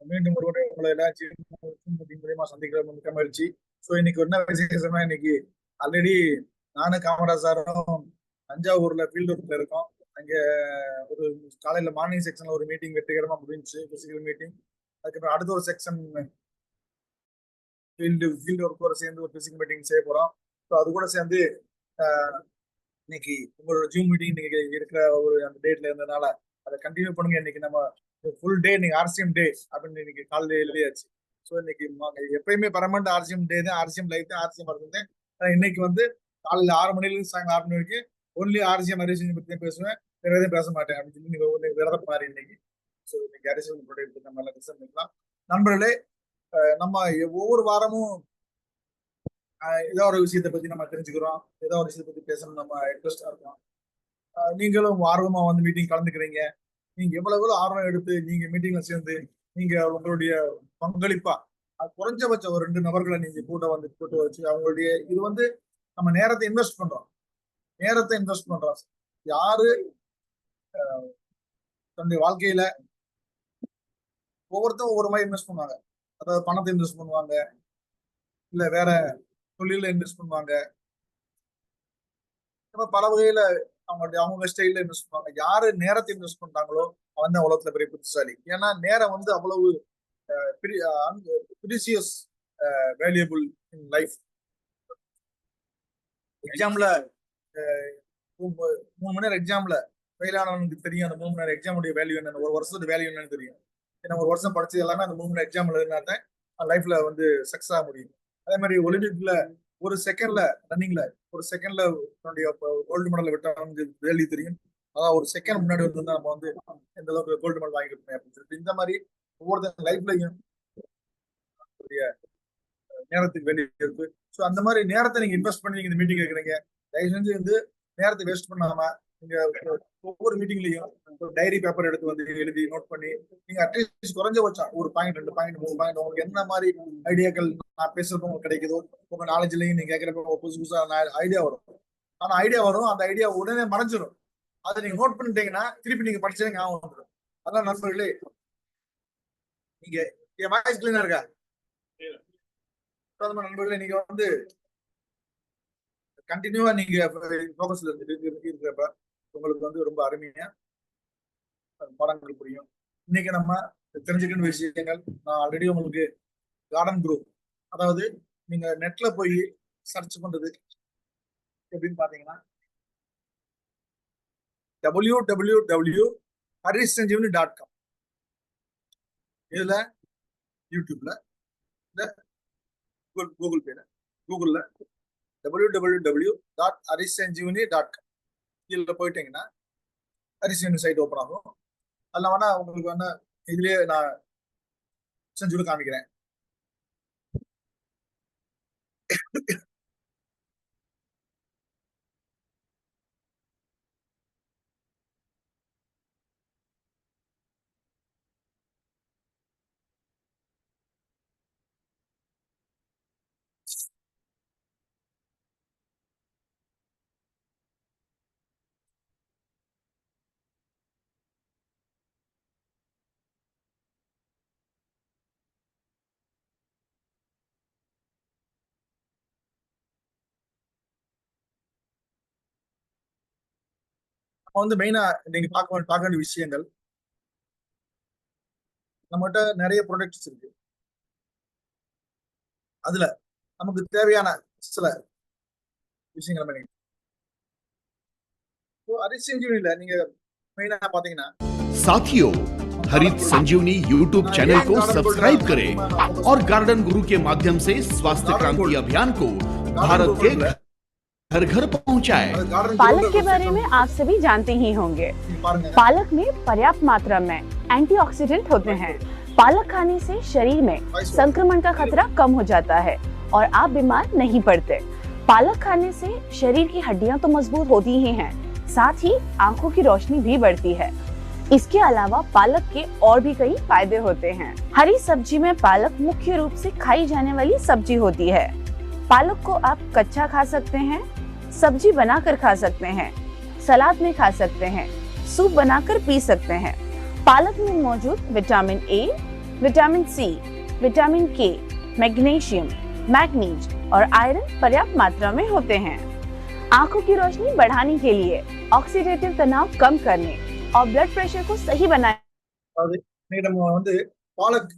மீண்டும் ஒரு உங்களை எல்லாத்தையும் மூலியமா சந்திக்கிற மிக்க மகிழ்ச்சி. ஸோ இன்னைக்கு என்ன விசேஷமா, இன்னைக்கு ஆல்ரெடி நானும் காமராஜ் சாரும் தஞ்சாவூர்ல ஃபீல்டு ஒர்க்ல இருக்கோம். அங்க ஒரு காலையில மார்னிங் செக்ஷன்ல ஒரு மீட்டிங் வெற்றிகரமா முடிஞ்சுச்சு, பிசிக்கல் மீட்டிங். அதுக்கப்புறம் அடுத்த ஒரு செக்ஷன் ஃபீல்டு ஒர்க்கோட சேர்ந்து ஒரு பிசிக்கல் மீட்டிங் செய்ய போறோம். ஸோ அது கூட சேர்ந்து இன்னைக்கு உங்களோட ஜூம் மீட்டிங் இன்னைக்கு இருக்கிற ஒரு அந்த டேட்ல இருந்ததுனால அதை கண்டினியூ பண்ணுங்க. இன்னைக்கு நம்ம ஃபுல் டே இன்னைக்கு ஆர்சிஎம் டே அப்படின்னு இன்னைக்கு காலையில எழுதியாச்சு. ஸோ இன்னைக்கு எப்பயுமே பர்மனெண்ட் ஆர்சிஎம் டே தான், ஆர்சிஎம் லைஃப் தான், ஆர்சிஎம் இருந்தேன். இன்னைக்கு வந்து காலையில 6 மணிலேருந்து சாயங்காலம் 6 மணி வரைக்கும் ஒன்லி ஆர்சிஎம் அரிசியம் பத்தி தான் பேசுவேன், வேற எதுவும் பேச மாட்டேன் அப்படின்னு சொல்லி நீங்க விரதம் மாறி இன்னைக்கு. ஸோ இன்னைக்கு அரிசியம் ப்ராடக்ட் நம்ம எல்லாம் டிஸ்கஸ் பண்ணிக்கலாம். நண்பர்களே, நம்ம ஒவ்வொரு வாரமும் ஏதோ ஒரு விஷயத்தை பத்தி நம்ம தெரிஞ்சுக்கிறோம், ஏதோ ஒரு விஷயத்தை பத்தி பேசணும், நம்ம இன்ட்ரெஸ்டா இருக்கோம். நீங்களும் ஆர்வமா வந்து மீட்டிங் கலந்துக்கிறீங்க. நீங்க எவ்வளவு ஆர்வம் எடுத்து நீங்க மீட்டிங்ல சேர்ந்து நீங்க உங்களுடைய பங்களிப்பா குறைஞ்சபட்சம் ஒரு 2 நபர்களை நீங்க கூட வந்து கூட்டு வச்சு அவங்களுடைய இது வந்து நம்ம நேரத்தை இன்வெஸ்ட் பண்றோம். யாரு தன்னுடைய வாழ்க்கையில ஒவ்வொருத்தரும் ஒவ்வொரு மாதிரி இன்வெஸ்ட் பண்ணுவாங்க. அதாவது பணத்தை இன்வெஸ்ட் பண்ணுவாங்க, இல்ல வேற தொழில இன்வெஸ்ட் பண்ணுவாங்க, பல வகையில அவங்க ஸ்டைல இன்வெஸ்ட் பண்ணுவாங்க. யாரு நேரத்தை இன்வெஸ்ட் பண்றாங்களோ அவன் தான் உலகத்துல பெரிய புத்திசாலி. ஏன்னா நேரம் வந்து அவ்வளவு ப்ரீசியஸ் வேல்யூபிள் இன் லைஃப். எக்ஸாம்ல 3 மணி நேரம் எக்ஸாம்ல ஃபெயில் ஆனவனுக்கு தெரியும் அந்த 3 மணி நேரம் எக்ஸாமுடைய வேல்யூ என்னன்னு, ஒரு வருஷத்தோட வேல்யூ என்னன்னு தெரியும். ஏன்னா ஒரு வருஷம் படிச்சது எல்லாமே அந்த 3 மணி நேரம் எக்ஸாம் எழுதினாதான் லைஃப்ல வந்து சக்சஸ் ஆக முடியும். அதே மாதிரி ஒலிம்பிக்ல ஒரு செகண்ட்ல ரன்னிங்ல ஒரு செகண்ட்ல தன்னுடைய கோல்டு மெடல் விட்டவனுக்கு வேல்யூ தெரியும். அதான் ஒரு செகண்ட் முன்னாடி வந்து நம்ம வந்து எந்த அளவுக்கு கோல்டு மெடல் வாங்கிருப்போம் அப்படின்னு சொல்லிட்டு இந்த மாதிரி ஒவ்வொருத்தர் லைஃப்லயும் நேரத்துக்கு வேல்யூ இருக்கு. ஸோ அந்த மாதிரி நேரத்தை நீங்க இன்வெஸ்ட் பண்ணி நீங்க இந்த மீட்டிங் இருக்கிறீங்க. தயவு செஞ்சு வந்து நேரத்தை வேஸ்ட் பண்ணாம நீங்க ஒவ்வொரு மீட்டிங்லயும் ஒரு டைரி பேப்பர் எடுத்து வந்து எழுதி நோட் பண்ணி நீங்க அட்லீஸ்ட் குறைஞ்சபட்சம் ஒரு பாயிண்ட் 2 பாயிண்ட் 3 பாயிண்ட் உங்களுக்கு என்ன மாதிரி ஐடியாக்கள் நான் பேசுறப்ப உங்களுக்கு கிடைக்குதோ, உங்க நாலேஜ்லயும் நீங்க கேட்கறப்ப புதுசு புதுசா ஐடியா வரும். ஆனா ஐடியா வரும், அந்த ஐடியா உடனே மறைஞ்சிடும். அதை நீங்க நோட் பண்ணிட்டீங்கன்னா திருப்பி நீங்க படிச்சதே ஞாபகம் வந்துடும். அதான் நண்பர்களே, நீங்க என் வாய்ஸ் கிளீனா இருக்கா? நண்பர்களே, நீங்க வந்து கண்டினியூவா நீங்க ஃபோக்கஸ்ல இருக்கிறப்ப உங்களுக்கு வந்து ரொம்ப அருமையா பாடங்கள் புரியும். இன்னைக்கு நம்ம தெரிஞ்சுக்கிற விஷயங்கள், நான் ஆல்ரெடி உங்களுக்கு கார்டன் குரூப், அதாவது நீங்க நெட்ல போய் சர்ச் பண்றது எப்படின்னு பாத்தீங்கன்னா www.harisanjeevani.com. இதுல யூடியூப்ல கூகுள் பேல கூகுள்ல www.harisanjeevani.com இதுல போயிட்டீங்கன்னா ஹரிசஞ்சீவனி சைட் ஓப்பன் ஆகும். அதில் வேணா உங்களுக்கு வேணா இதுலயே நான் செஞ்சு காமிக்கிறேன். வந்து மெயினா நீங்க பார்க்க வேண்டிய விஷயங்கள், நம்மகிட்ட நிறைய ப்ராடக்ட்ஸ் இருக்கு. அதுல நமக்கு தேவையான சில விஷயங்கள் ஹரிசஞ்சீவனில நீங்க மெயினா பாத்தீங்கன்னா, साथियों, हरित संजीवनी यूट्यूब चैनल को सब्सक्राइब करें और गार्डन गुरु के माध्यम से स्वास्थ्य क्रांति अभियान को भारत के घर घर पहुंचाए। पालक के बारे में आप सभी जानते ही होंगे। पालक में पर्याप्त मात्रा में एंटीऑक्सीडेंट होते हैं। पालक खाने से शरीर में संक्रमण का खतरा कम हो जाता है और आप बीमार नहीं पड़ते। पालक खाने से शरीर की हड्डियां तो मजबूत होती ही हैं, साथ ही आंखों की रोशनी भी बढ़ती है। इसके अलावा पालक के और भी कई फायदे होते हैं। हरी सब्जी में पालक मुख्य रूप से खाई जाने वाली सब्जी होती है। पालक को आप कच्चा खा सकते हैं, सब्जी बनाकर खा सकते हैं, सलाद में खा सकते हैं, सूप बनाकर पी सकते हैं। पालक में मौजूद vitamin A, vitamin C, vitamin K, magnesium, manganese और आयरन पर्याप्त मात्रा में होते हैं। आंखों की रोशनी बढ़ाने के लिए, ऑक्सीडेटिव तनाव कम करने और ब्लड प्रेशर को सही बनाए। அதாவது இன்னைக்கு நம்ம வந்து பாலக்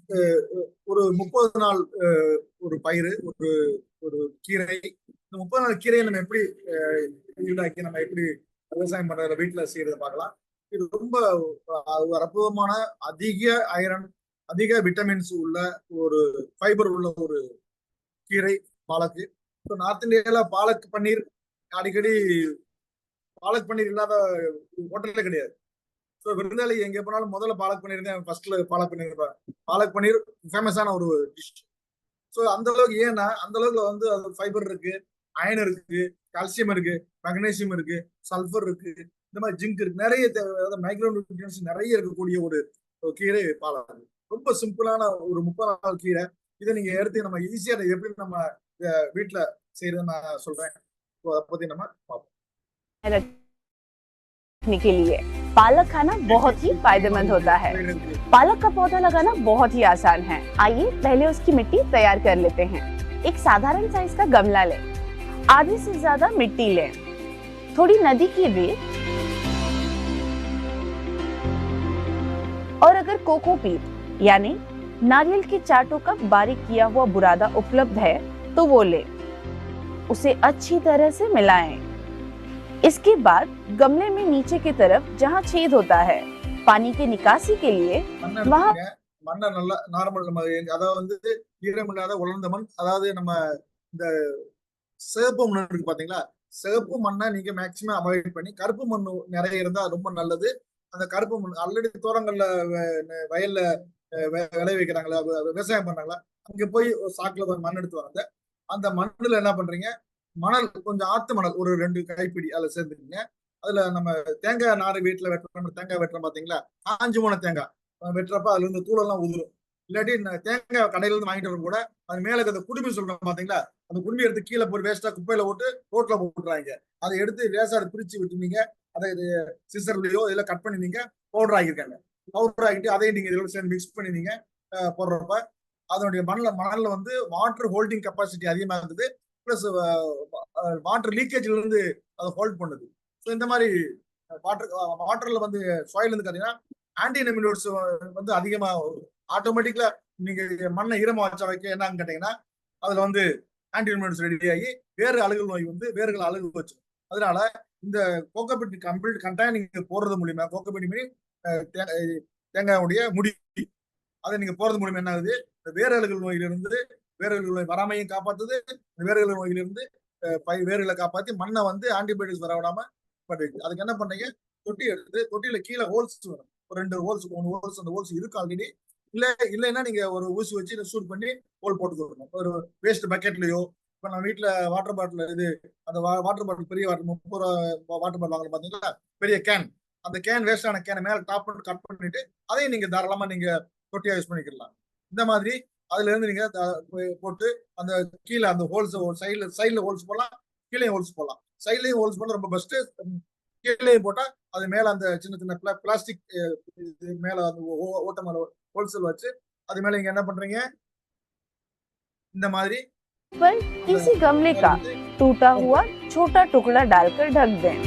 ஒரு 30 நாள் ஒரு பயிர், ஒரு ஒரு கீரை. இந்த 30 நாள் கீரையை நம்ம எப்படி ஈடாக்கி நம்ம எப்படி விவசாயம் பண்றத வீட்டுல செய்யறத பார்க்கலாம். இது ரொம்ப ஒரு அற்புதமான அதிக ஐரன், அதிக விட்டமின்ஸ் உள்ள ஒரு ஃபைபர் உள்ள ஒரு கீரை பாலக்கு. இப்போ நார்த் இந்தியால பாலக் பன்னீர் அடிக்கடி, பாலக் பன்னீர் இல்லாத ஹோட்டலே கிடையாது. ஸோ விருந்தாளி எங்க போனாலும் முதல்ல பாலக் பன்னீர் தான் ஃபர்ஸ்ட்ல பாலக் பன்னீர். பாலக் பன்னீர் ஃபேமஸான ஒரு டிஷ். ஸோ அந்த அளவுக்கு, ஏன்னா அந்த அளவுக்கு வந்து அது ஃபைபர் இருக்கு, அயன் இருக்கு, கால்சியம் இருக்கு, மெக்னீசியம் இருக்கு, சல்ஃபர் இருக்கு, இந்த மாதிரி ஜிங்க் இருக்கு, நிறைய மைக்ரோ நியூட்ரியன்ஸ் நிறைய இருக்கக்கூடிய ஒரு கீரை பாலக். ரொம்ப சிம்பிளான ஒரு 30 நாள் கீரை. இதை நீங்க எடுத்து நம்ம ஈஸியா எப்படி நம்ம வீட்டுல செய்யறதுன்னு நான் சொல்றேன். அதை பத்தி நம்ம பார்ப்போம். रखने के लिए पालक खाना बहुत ही फायदेमंद होता है। पालक का पौधा लगाना बहुत ही आसान है। आइए पहले उसकी मिट्टी तैयार कर लेते हैं। एक साधारण साइज का गमला लें, आधे से ज्यादा मिट्टी लें, थोड़ी नदी की रेत और अगर कोकोपीट यानी नारियल के चाटों का बारीक किया हुआ बुरादा उपलब्ध है तो वो लें। उसे अच्छी तरह से मिलाएं। इसके बाद गमले में नीचे की तरफ जहाँ छेद होता है, पानी की निकासी के लिए वहाँ மண்ணை நல்லா நார்மல், நம்ம அதாவது வந்து ஈரமில்லாத உலர்ந்த மண், அதாவது நம்ம இந்த சிவப்பு மண் இருக்கு பாத்தீங்களா, சிவப்பு மண்ணை நீங்க மேக்சிமம் அவாய்ட் பண்ணி கருப்பு மண் நிறைய இருந்தா ரொம்ப நல்லது. அந்த கருப்பு மண் ஆல்ரெடி தோட்டங்கள்ல வயல்ல விளை வைக்கிறாங்களா, விவசாயம் பண்றாங்களா, அங்க போய் சாக்குல மண் எடுத்து வராங்க. அந்த மண்ணுல என்ன பண்றீங்க, மணல் கொஞ்சம் ஆத்து மணல் ஒரு 2 கைப்பிடி அதுல சேர்ந்துக்கீங்க. அதுல நம்ம தேங்காய் நாறு வீட்டுல வெட்டுறோம், தேங்காய் வெட்டுறோம் பாத்தீங்களா, காஞ்சு போன தேங்காய் வெட்டுறப்ப அதுல இருந்து தூளெல்லாம் உதிரும். இல்லாட்டி தேங்காய் கடையில இருந்து வாங்கிட்டு வர கூட அது மேல அந்த குடுமி சொல்றோம் பாத்தீங்களா, அந்த குடுமி எடுத்து கீழே போய் வேஸ்டா குப்பையில போட்டு ரோட்ல போட்டுறாங்க. அதை எடுத்து லேசா பிரிச்சு விட்டுனீங்க, அதை சிசர்லயோ இதெல்லாம் கட் பண்ணி நீங்க பவுடர் ஆகிருக்காங்க. பவுடர் ஆகிட்டு அதையும் நீங்க இதோட சேர்ந்து மிக்ஸ் பண்ணி நீங்க போடுறப்ப அதனுடைய மணல்ல வந்து வாட்டர் ஹோல்டிங் கெப்பாசிட்டி அதிகமா இருந்தது. பிளஸ் வாட்டர் லீக்கேஜ்ல இருந்து அதை ஹோல்ட் பண்ணுது. ஸோ இந்த மாதிரி வாட்டர்ல வந்து சாயில் வந்து பாத்தீங்கன்னா ஆன்டி நெமிடோட்ஸ் வந்து அதிகமா ஆட்டோமேட்டிக்கா நீங்க மண்ணை ஈரமா வச்ச வைக்க என்னன்னு கேட்டீங்கன்னா அதுல வந்து ஆன்டி நெமிடோட்ஸ் ரெடி ஆகி வேறு அழுகல் நோய் வந்து வேர்கள் அழுகு வச்சு. அதனால இந்த கோகோபிட் கம்ப்ளீட் கண்டாய் நீங்க போடுறது மூலியமா, கோகோபிட் மீறி தேங்காயுடைய முடி அதை நீங்க போறது மூலியமா என்ன ஆகுது, வேறு அழுகல் நோயிலிருந்து வேர்கள் நோய் வராமையும் காப்பாத்துது, வேர்கள் நோயிலிருந்து வேர்களை காப்பாத்தி மண்ணை வந்து ஆன்டிபயோட்டிக்ஸ் வர விடாம பண்ணுது. அதுக்கு என்ன பண்ணீங்க, தொட்டி எடுத்து தொட்டியில கீழே ஹோல்ஸ் வரும், ஒரு 2 ஹோல்ஸ் 3 ஹோல்ஸ், அந்த ஹோல்ஸ் இருக்கு ஆல்ரெடி. இல்லைன்னா நீங்க ஒரு ஊசி வச்சு சூட் பண்ணி ஹோல் போட்டு வரணும். ஒரு வேஸ்ட் பக்கெட்லயோ, இப்ப நம்ம வீட்டுல வாட்டர் பாட்டில் இது அந்த வாட்டர் பாட்டில் பெரிய வாட்டர் 30 ரூபா வாட்டர் பாட்டில் வாங்கலாம் பாத்தீங்களா, பெரிய கேன், அந்த கேன் வேஸ்டான கேனை மேல டாப் பண்ணி கட் பண்ணிட்டு அதையும் நீங்க தாராளமா நீங்க தொட்டியா யூஸ் பண்ணிக்கலாம். இந்த மாதிரி அதுல இருந்து நீங்க போட்டு அந்த கீழே அந்த ஹோல்ஸ் சைட்ல ஹோல்ஸ் போடலாம், கீழே ஹோல்ஸ் போடலாம். சைட்லயும் ஹோல்ஸ் போட ரொம்ப பெஸ்ட். கீழேயும் போட்டா அது மேல அந்த சின்ன சின்ன பிளாஸ்டிக் மேல அந்த ஓட்ட மேல ஹோல்சேல் வச்சு அது மேல நீங்க என்ன பண்றீங்க, இந்த மாதிரி पर किसी गमले का टूटा हुआ छोटा टुकड़ा डालकर ढक दें।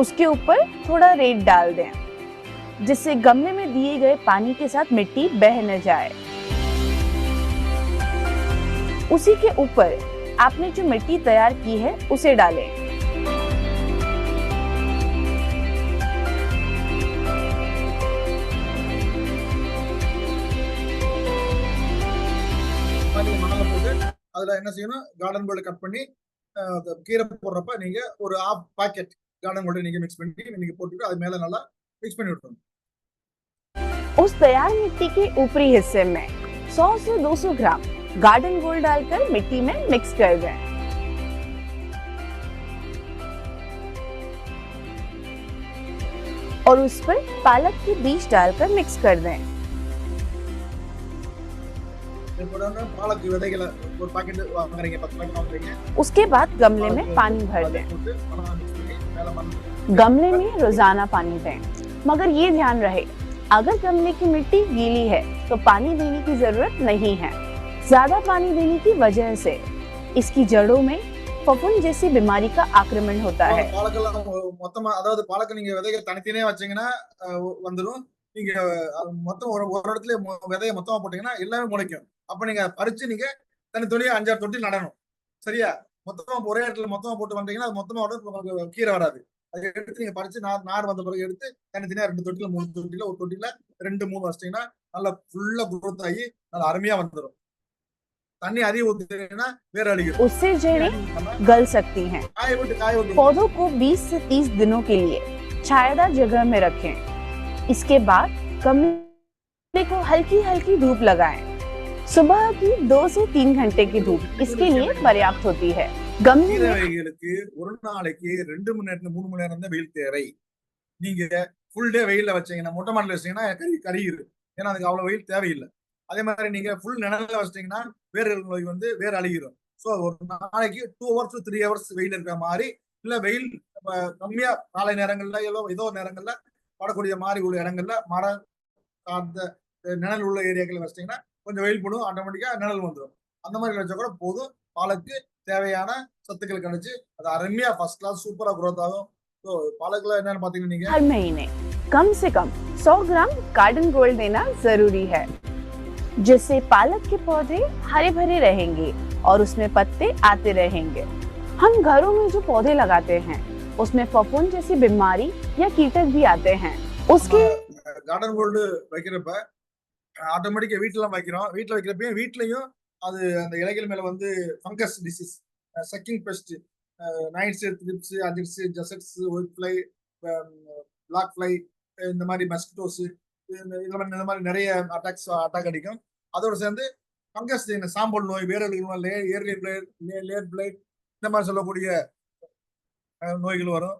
उसके ऊपर थोड़ा रेत डाल दें जिससे गमले में दिए गए पानी के साथ मिट्टी बह न जाए। उसी के ऊपर आपने जो मिट्टी तैयार की है उसे डालें। மணல போட்டு அதுல என்ன செய்யணும், கார்டன் போர்டு கட் பண்ணி கீரை போடுறப்ப நீங்க ஒரு ½ பாக்கெட் கார்டன் போர்டு நீங்க மிக்ஸ் பண்ணி நீங்க போட்டுட்டு அது மேல நல்லா மிக்ஸ் பண்ணி விட்டுருங்க. उस तैयार मिट्टी के ऊपरी हिस्से में 100 से 200 ग्राम गार्डन गोल्ड डालकर मिट्टी में मिक्स कर दें। और उस पर पालक के बीज डालकर मिक्स कर दें। उसके बाद गमले में पानी भर दें। गमले में रोजाना पानी दें, मगर ये ध्यान रहे अगर गमले की मिट्टी गीली है तो पानी देने की जरूरत नहीं है। ज्यादा पानी देने की वजह से इसकी जड़ों में फफूंद जैसी बीमारी का आक्रमण होता है। பாலக்கெல்லாம் மொத்தமா, அதாவது பாலக்க நீங்க விதைகள் தனித்தனியா வச்சீங்கன்னா வந்துடும். நீங்க மொத்தம் ஒரு இடத்துல விதைய மொத்தமா போட்டீங்கன்னா எல்லாமே முளைக்கும். அப்ப நீங்க பறிச்சு நீங்க தனித்தனியா 5-6 தொட்டி நடணும். சரியா? மொத்தமா ஒரே இடத்துல மொத்தமா போட்டு வந்தீங்கன்னா அது மொத்தமா உங்களுக்கு கீரை வராது. அதை எடுத்து நீங்க பறிச்சு நார் வந்த பிறகு எடுத்து தனித்தனியா 2 தொட்டில 3 தொட்டில ஒரு தொட்டில 2-3 வச்சிட்டீங்கன்னா நல்லா ஃபுல்லா growth ஆகி நல்லா அருமையா வந்துடும். தண்ணி அதிகம் ஊத்துனீங்கன்னா வேற அழியும். उससे जड़ें गल सकती हैं। காய விட்டு पौधों को 20 से 30 दिनों के लिए छायादार जगह में रखें। इसके बाद गमले को हल्की हल्की धूप लगाएं। सुबह की 2 से 3 घंटे की धूप इसके लिए पर्याप्त होती है। गमले கீரை में வகைகளுக்கு ஒரு நாளைக்கு 2 மணி நேரத்துல 3 மணி நேரம் தான் வெயில் தேவை. நீங்க ஃபுல் டே வெயில்ல வச்சீங்கன்னா மொட்டை மாடல வச்சீங்கன்னா கரியுது. ஏன்னா அதுக்கு அவ்வளவு வெயில் தேவையில்லை. அதே மாதிரி நீங்க ஃபுல் நிழல்ல வச்சிட்டீங்கன்னா வேர்கள் நோய் வந்து வேற அழிகிறோம். ஸோ ஒரு நாளைக்கு 2 hours to 3 hours வெயில் இருக்கிற மாதிரி, இல்ல வெயில் கம்மியா காலை நேரங்கள்ல ஏதோ நேரங்கள்ல படக்கூடிய மாதிரி உள்ள இடங்கள்ல மரம் சார்ந்த நிழல் உள்ள ஏரியாக்கள் வச்சிட்டீங்கன்னா கொஞ்சம் வெயில் போடும், ஆட்டோமேட்டிக்கா நிழல் வந்துடும். அந்த மாதிரி வச்சா கூட போதும். பாலுக்கு தேவையான சத்துக்கள் கிடைச்சு அது அருமையா ஃபர்ஸ்ட் கிளாஸ் சூப்பரா growth ஆகும். ஸோ பாலக்குல என்னன்னு பாத்தீங்கன்னா நீங்க हर महीने कम से कम 100 ग्राम गार्डन गोल्ड देना जरूरी है, जिससे पालक के पौधे हरे भरे रहेंगे और उसमें पत्ते आते रहेंगे। हम घरों में जो पौधे लगाते हैं उसमें फफूंद जैसी बीमारी या कीटक भी आते हैं। उसके கார்டன் கோல்டு வைக்கிறப்ப ஆட்டோமேட்டிக்கா வீட்டுல வைக்கிறோம். வீட்டுல வைக்கிறப்ப வீட்லயும் அது அந்த இலைகள் மேல வந்து fungus disease, sucking pest, mites, thrips, aphids, jassids, white fly, black fly, இந்த மாதிரி மஸ்கிட்டோஸ், இந்த மாதிரி நிறைய அட்டாக் அடிக்கும். அதோட சேர்ந்து ஃபங்கஸ், இந்த சாம்பல் நோய், வேரல் லேயர் பிளைட், இந்த மாதிரி சொல்லக்கூடிய நோய்கள் வரும்.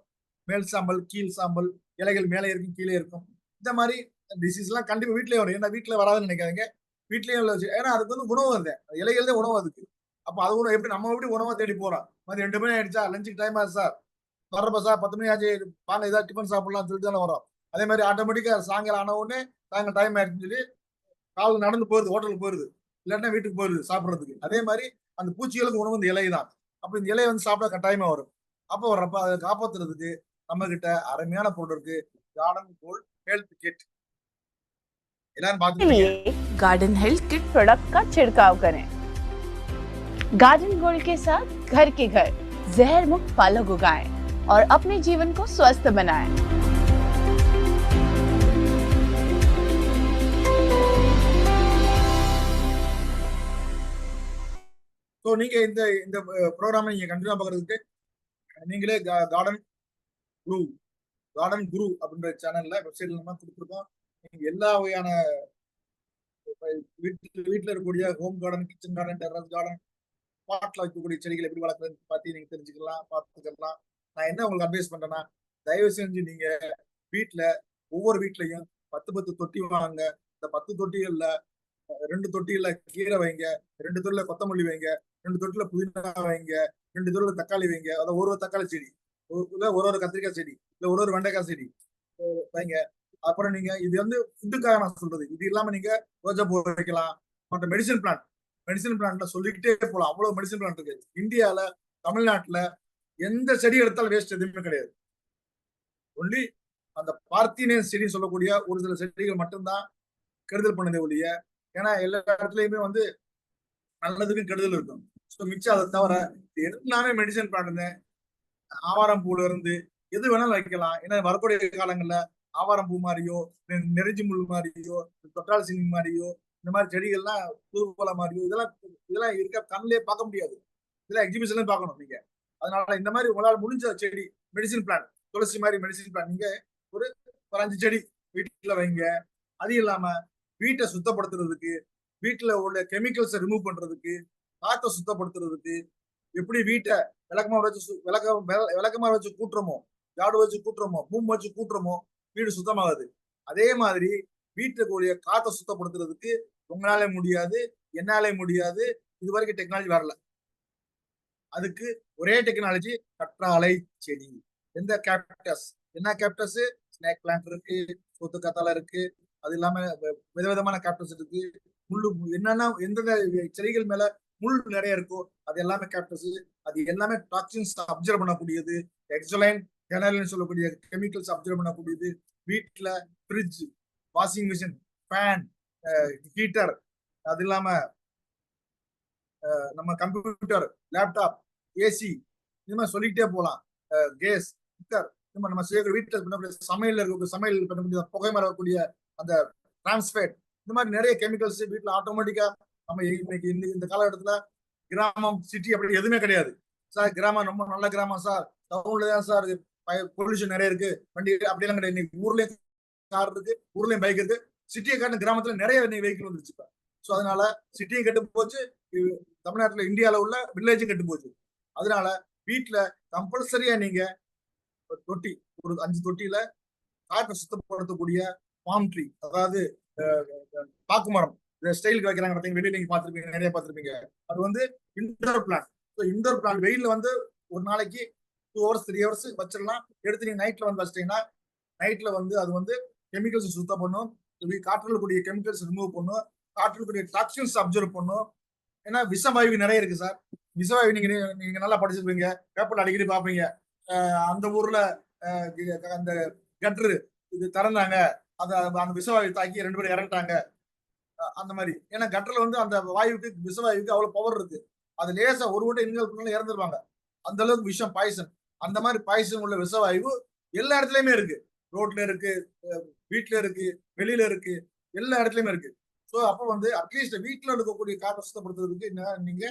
மேல் சாம்பல், கீழ் சாம்பல், இலைகள் மேலே இருக்கும் கீழே இருக்கும். இந்த மாதிரி டிசீஸ் எல்லாம் கண்டிப்பா வீட்லயே வரும். ஏன்னா வீட்டுல வராதுன்னு நினைக்காதீங்க, வீட்லயே ஏன்னா அதுக்கு வந்து உணவு வந்து இலைகள் தான் உணவு அதுக்கு. அப்ப அது உணவு எப்படி நம்ம எப்படி உணவை தேடி போறோம். மதியம் 2 மணி ஆயிடுச்சா, லஞ்சுக்கு டைம் ஆச்சு சார், வர்றப்ப சார் 10 மணி ஆச்சு, வாங்க ஏதாவது டிஃபன் சாப்பிடலாம்னு சொல்லிட்டு தானே வரோம். அதே மாதிரி ஆட்டோமேட்டிக்கா சாயங்காலம் ஆன உடனே சாயங்காலம் டைம் ஆயிடுச்சுன்னு சொல்லி கால் நடந்து போயிருது, ஹோட்டலுக்கு போயிருது, இல்லாட்டினா வீட்டுக்கு போயிருது சாப்பிடறதுக்கு. அதே மாதிரி அந்த பூச்சிகளுக்கு உணவு இந்த இலை தான். அப்ப இந்த இலையை வந்து சாப்பிட கட்டாயமா வரும். அப்ப வர்றப்ப அதை காப்பாத்துறதுக்கு நம்ம கிட்ட அருமையான பொருள் இருக்கு, கார்டன் கோல்ட் ஹெல்த் கிட். எல்லாரும் के लिए गार्डन हेल्थ किट प्रोडक्ट का छिड़काव करें। गार्डन गोल्ड के साथ घर के घर जहर मुक्त पालक उगाएं और अपने जीवन को स्वस्थ बनाएं। ஸோ நீங்க இந்த இந்த ப்ரோக்ராமை நீங்க கண்டினியூ பார்க்கறதுக்கு நீங்களே கார்டன் குரு அப்படின்ற சேனல்ல வெப்சைட்ல நம்ம கொடுத்துருக்கோம். நீங்க எல்லா வகையான வீட்டுல இருக்கக்கூடிய home garden, kitchen garden, terrace garden, பாட்ல வைக்கக்கூடிய செடிகள் எப்படி வளர்க்குறதுன்னு பார்த்து நீங்க தெரிஞ்சுக்கலாம், பார்த்துக்கலாம். நான் என்ன உங்களுக்கு அட்வைஸ் பண்றேன்னா, தயவு செஞ்சு நீங்க வீட்டுல ஒவ்வொரு வீட்லயும் 10 தொட்டி வாங்க. இந்த 10 தொட்டிகள்ல 2 தொட்டியில கீரை வைங்க, 2 தொட்டில கொத்தமல்லி வைங்க, 2 தொட்டில புதினா வைங்க, 2 தொட்டில தக்காளி வைங்க. அதாவது ஒரு தக்காளி செடி, ஒரு கத்திரிக்காய் செடி, இல்ல ஒரு வெண்டைக்காய் செடி வைங்க. அப்புறம் நீங்க இது வந்து ஃபுட்டுக்காக நான் சொல்றது. இது இல்லாம நீங்க ரோஜா பூ வைக்கலாம், மற்ற மெடிசன் பிளான்ட்ல சொல்லிக்கிட்டே போலாம். அவ்வளவு மெடிசன் பிளான்ட் இருக்கு இந்தியால. தமிழ்நாட்டுல எந்த செடி எடுத்தாலும் வேஸ்ட் எதுவுமே கிடையாது. ஒன்லி அந்த பார்த்தினேன் செடி சொல்லக்கூடிய ஒரு சில செடிகள் மட்டும்தான் கெடுதல் பண்ணதே ஒழிய, ஏன்னா எல்லா இடத்துலயுமே வந்து நல்லதுக்கும் கெடுதல் இருக்கும். ஸோ மிச்சம் அதை தவிர எல்லாமே மெடிசன் பிளான்ட். ஆவாரம் பூல இருந்து எது வேணாலும் வைக்கலாம். ஏன்னா வரக்கூடிய காலங்கள்ல ஆவாரம் பூ மாதிரியோ, நெருஞ்சி முள் மாதிரியோ, தொட்டால் சிங் மாதிரியோ, இந்த மாதிரி செடிகள்லாம் தூதுவளை மாதிரியோ இதெல்லாம் இருக்க கண்ணிலே பார்க்க முடியாது. இதெல்லாம் எக்ஸிபிஷன்ல பார்க்கணும் நீங்க. அதனால இந்த மாதிரி உங்களால் முடிஞ்ச செடி, மெடிசன் பிளான்ட், துளசி மாதிரி மெடிசன் பிளான்ட் நீங்க ஒரு 5 செடி வீட்டுல வைங்க. அது இல்லாம வீட்டை சுத்தப்படுத்துறதுக்கு, வீட்டுல உள்ள கெமிக்கல்ஸை ரிமூவ் பண்றதுக்கு, காற்றை சுத்தப்படுத்துறதுக்கு, எப்படி வீட்டை விளக்கமா வச்சு கூட்டுறோமோ, ஜாடு வச்சு கூட்டுறோமோ, பூம் வச்சு கூட்டுறோமோ வீடு சுத்தமாகுது. அதே மாதிரி வீட்டுக்குரிய காற்றை சுத்தப்படுத்துறதுக்கு உங்களால முடியாது, என்னாலே முடியாது. இது வரைக்கும் டெக்னாலஜி வரல. அதுக்கு ஒரே டெக்னாலஜி கற்றாழை செடி. எந்த கேப்டஸ், என்ன கேப்டஸ், ஸ்னேக் பிளான்ட் இருக்கு, சொத்து கத்தாழை இருக்கு, அது இல்லாம விதவிதமான கேப்டன்ஸ் இருக்கு. முள்ளு என்னன்னா எந்தெந்த செடிகள் மேல முள் நிறைய இருக்கோ அது எல்லாமே கேப்டன்ஸ். அது எல்லாமே டாக்ஸின்ஸ் அப்சர்வ் பண்ணக்கூடியது. எக்ஸலைன் கெனலின்னு சொல்லக்கூடிய கெமிக்கல்ஸ் அப்சர்வ் பண்ணக்கூடியது. வீட்டுல fridge, washing machine, fan, heater, அது இல்லாம நம்ம கம்ப்யூட்டர், லேப்டாப், ஏசி, இது மாதிரி சொல்லிக்கிட்டே போகலாம். கேஸ், குக்கர், நம்ம செய்யக்கூடிய வீட்டில் பண்ணக்கூடிய சமையல் இருக்கக்கூடிய சமையல் பண்ணக்கூடிய புகை வரக்கூடிய அந்த டிரான்ஸ்பேட், இந்த மாதிரி நிறைய கெமிக்கல்ஸ் வீட்டில் ஆட்டோமேட்டிக்கா நம்ம இன்னைக்கு இந்த காலகட்டத்துல கிராமம் சிட்டி அப்படி எதுவுமே கிடையாது சார். கிராமம் ரொம்ப நல்ல கிராமம் சார், டவுன்ல தான் சார் பொல்யூஷன் நிறைய இருக்கு, வண்டி அப்படியெல்லாம் கிடையாது. இன்னைக்கு ஊர்லயும் கார் இருக்கு, ஊர்லயும் பைக் இருக்கு. சிட்டியை காட்டு கிராமத்துல நிறைய வெஹிக்கிள் வந்துருச்சு. ஸோ அதனால சிட்டியும் கெட்டு போச்சு, தமிழ்நாட்டுல இந்தியாவில் உள்ள வில்லேஜும் கெட்டு போச்சு. அதனால வீட்டுல கம்பல்சரியா நீங்க தொட்டி, ஒரு 5 தொட்டியில காற்றை சுத்தப்படுத்தக்கூடிய பாம் ட்ரீ, அதாவது பாக்கு மரம், ஸ்டைலுக்கு வைக்கிறாங்க பார்த்தீங்க, வெளியில நீங்க பார்த்திருப்பீங்க, நிறைய பார்த்திருப்பீங்க. அது வந்து இன்டோர் பிளான்ட். இன்டோர் பிளான்ட் வெயில்ல வந்து ஒரு நாளைக்கு 2 hours 3 hours வச்சிடலாம். எடுத்து நீங்க நைட்ல வந்து வச்சிட்டீங்கன்னா நைட்ல வந்து அது வந்து கெமிக்கல்ஸ் சுத்தம் பண்ணும், காற்றில் கூடிய கெமிக்கல்ஸ் ரிமூவ் பண்ணும், காற்றில் கூடிய டாக்ஸின்ஸ் அப்சர்வ் பண்ணும். ஏன்னா விஷவாயு நிறைய இருக்கு சார். விஷவாயு நீங்க நல்லா படிச்சிருப்பீங்க, பேப்பர்ல அடிக்கடி பார்ப்பீங்க. அந்த ஊர்ல அந்த கட்ரு இது திறந்தாங்க, அந்த விஷவாயு தாக்கி 2 பேரும் இறந்துட்டாங்க. அந்த மாதிரி ஏன்னா கட்டர்ல வந்து அந்த வாயுக்கு விஷவாயுக்கு அவ்வளவு பவர் இருக்கு. அது லேசா ஒரு வட்டம் இன்ஹேல் பண்ணாலும் இறந்துருவாங்க. அந்த அளவுக்கு விஷம், பாய்சன். அந்த மாதிரி பாய்சன் உள்ள விஷவாயு எல்லா இடத்துலயுமே இருக்கு. ரோட்ல இருக்கு, வீட்டுல இருக்கு, வெளியில இருக்கு, எல்லா இடத்துலயுமே இருக்கு. ஸோ அப்போ வந்து அட்லீஸ்ட் வீட்டுல இருக்கக்கூடிய காற்றை சுத்தப்படுத்துறதுக்கு நீங்க